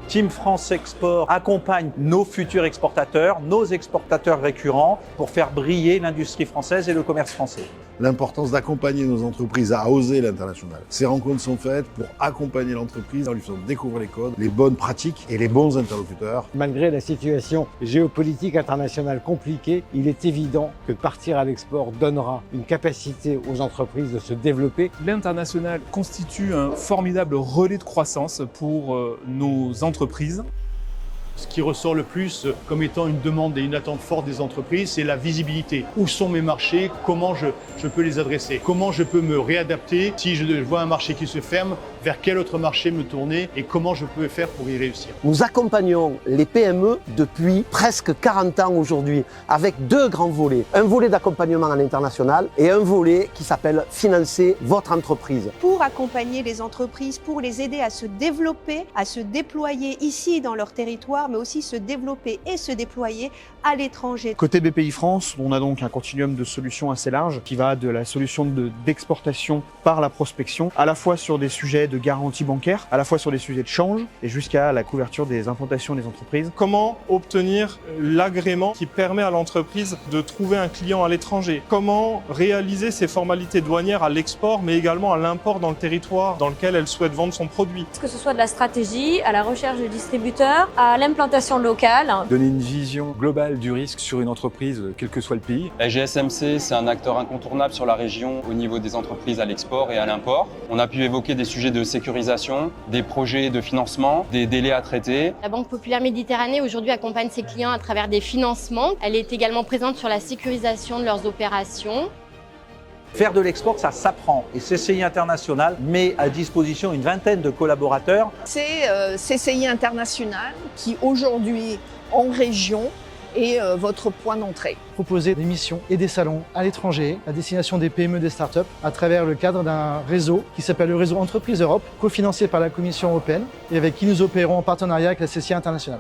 Team France Export accompagne nos futurs exportateurs, nos exportateurs récurrents pour faire briller l'industrie française et le commerce français. L'importance d'accompagner nos entreprises à oser l'international. Ces rencontres sont faites pour accompagner l'entreprise en lui faisant découvrir les codes, les bonnes pratiques et les bons interlocuteurs. Malgré la situation géopolitique internationale compliquée, il est évident que partir à l'export donnera une capacité aux entreprises de se développer. L'international constitue un formidable relais de croissance pour nos entreprises. Ce qui ressort le plus comme étant une demande et une attente forte des entreprises, c'est la visibilité. Où sont mes marchés? Comment je peux les adresser? Comment je peux me réadapter si je vois un marché qui se ferme? Vers quel autre marché me tourner et comment je peux faire pour y réussir? Nous accompagnons les PME depuis presque 40 ans aujourd'hui avec deux grands volets. Un volet d'accompagnement à l'international et un volet qui s'appelle financer votre entreprise. Pour accompagner les entreprises, pour les aider à se développer, à se déployer ici dans leur territoire, mais aussi se développer et se déployer à l'étranger. Côté BPI France, on a donc un continuum de solutions assez large qui va de la solution d'exportation par la prospection, à la fois sur des sujets de garantie bancaire, à la fois sur des sujets de change et jusqu'à la couverture des implantations des entreprises. Comment obtenir l'agrément qui permet à l'entreprise de trouver un client à l'étranger? Comment réaliser ces formalités douanières à l'export mais également à l'import dans le territoire dans lequel elle souhaite vendre son produit? Que ce soit de la stratégie, à la recherche de distributeurs, à l'implantation locale. Donner une vision globale du risque sur une entreprise, quel que soit le pays. La GSMC, c'est un acteur incontournable sur la région au niveau des entreprises à l'export et à l'import. On a pu évoquer des sujets de sécurisation, des projets de financement, des délais à traiter. La Banque Populaire Méditerranée aujourd'hui accompagne ses clients à travers des financements. Elle est également présente sur la sécurisation de leurs opérations. Faire de l'export, ça s'apprend. Et CCI International met à disposition une vingtaine de collaborateurs. C'est CCI International qui aujourd'hui en région est votre point d'entrée. Proposer des missions et des salons à l'étranger, à destination des PME, des startups, à travers le cadre d'un réseau qui s'appelle le réseau Entreprise Europe, cofinancé par la Commission européenne et avec qui nous opérons en partenariat avec la CCI International.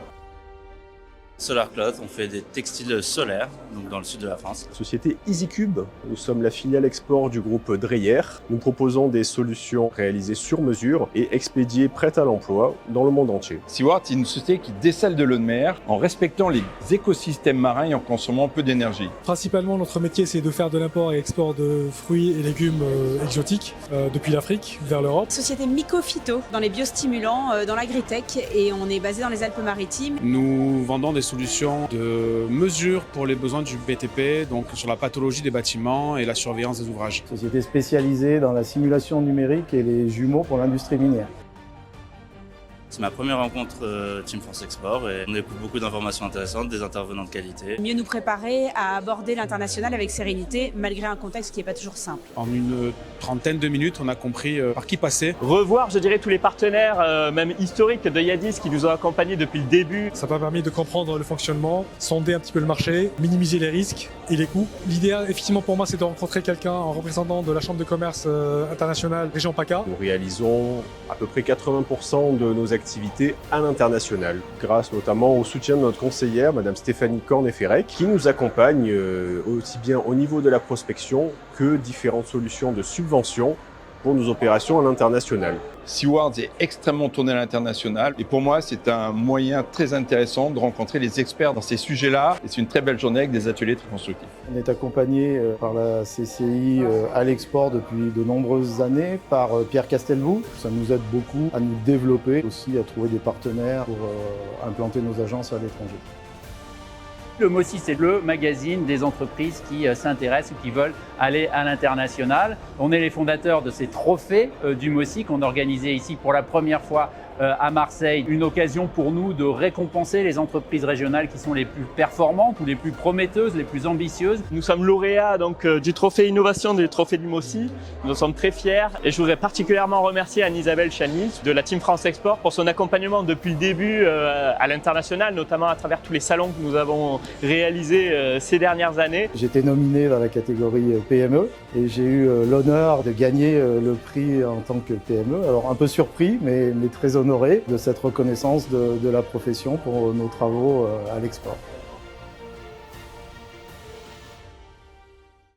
Solar Cloth, on fait des textiles solaires, donc dans le sud de la France. Société EasyCube, nous sommes la filiale export du groupe Dreyer. Nous proposons des solutions réalisées sur mesure et expédiées prêtes à l'emploi dans le monde entier. Seaward est une société qui dessale de l'eau de mer en respectant les écosystèmes marins et en consommant peu d'énergie. Principalement, notre métier, c'est de faire de l'import et export de fruits et légumes exotiques depuis l'Afrique vers l'Europe. Société Mycophyto, dans les biostimulants, dans l'agritech, et on est basé dans les Alpes-Maritimes. Nous vendons des solutions de mesure pour les besoins du BTP, donc sur la pathologie des bâtiments et la surveillance des ouvrages. Société spécialisée dans la simulation numérique et les jumeaux pour l'industrie minière. C'est ma première rencontre Team France Export et on écoute beaucoup d'informations intéressantes, des intervenants de qualité. Mieux nous préparer à aborder l'international avec sérénité, malgré un contexte qui n'est pas toujours simple. En une trentaine de minutes, on a compris par qui passer. Revoir, je dirais, tous les partenaires, même historiques de Yadis qui nous ont accompagnés depuis le début. Ça m'a permis de comprendre le fonctionnement, sonder un petit peu le marché, minimiser les risques et les coûts. L'idéal, effectivement, pour moi, c'est de rencontrer quelqu'un en représentant de la Chambre de commerce internationale région PACA. Nous réalisons à peu près 80% de nos activités à l'international, grâce notamment au soutien de notre conseillère, Madame Stéphanie Cornet-Ferrec, qui nous accompagne aussi bien au niveau de la prospection que différentes solutions de subvention pour nos opérations à l'international. Seaward est extrêmement tourné à l'international et pour moi, c'est un moyen très intéressant de rencontrer les experts dans ces sujets-là et c'est une très belle journée avec des ateliers très constructifs. On est accompagné par la CCI à l'export depuis de nombreuses années, par Pierre Castelvou. Ça nous aide beaucoup à nous développer, aussi à trouver des partenaires pour implanter nos agences à l'étranger. Le MOCI, c'est le magazine des entreprises qui s'intéressent ou qui veulent aller à l'international. On est les fondateurs de ces trophées du MOCI qu'on organisait ici pour la première fois à Marseille. Une occasion pour nous de récompenser les entreprises régionales qui sont les plus performantes ou les plus prometteuses, les plus ambitieuses. Nous sommes lauréats du trophée innovation du trophée du MOCI. Nous en sommes très fiers et je voudrais particulièrement remercier Anne-Isabelle Chanis de la Team France Export pour son accompagnement depuis le début à l'international, notamment à travers tous les salons que nous avons réalisés ces dernières années. J'ai été nominé dans la catégorie PME et j'ai eu l'honneur de gagner le prix en tant que PME. Alors un peu surpris mais très honoré de cette reconnaissance de la profession pour nos travaux à l'export.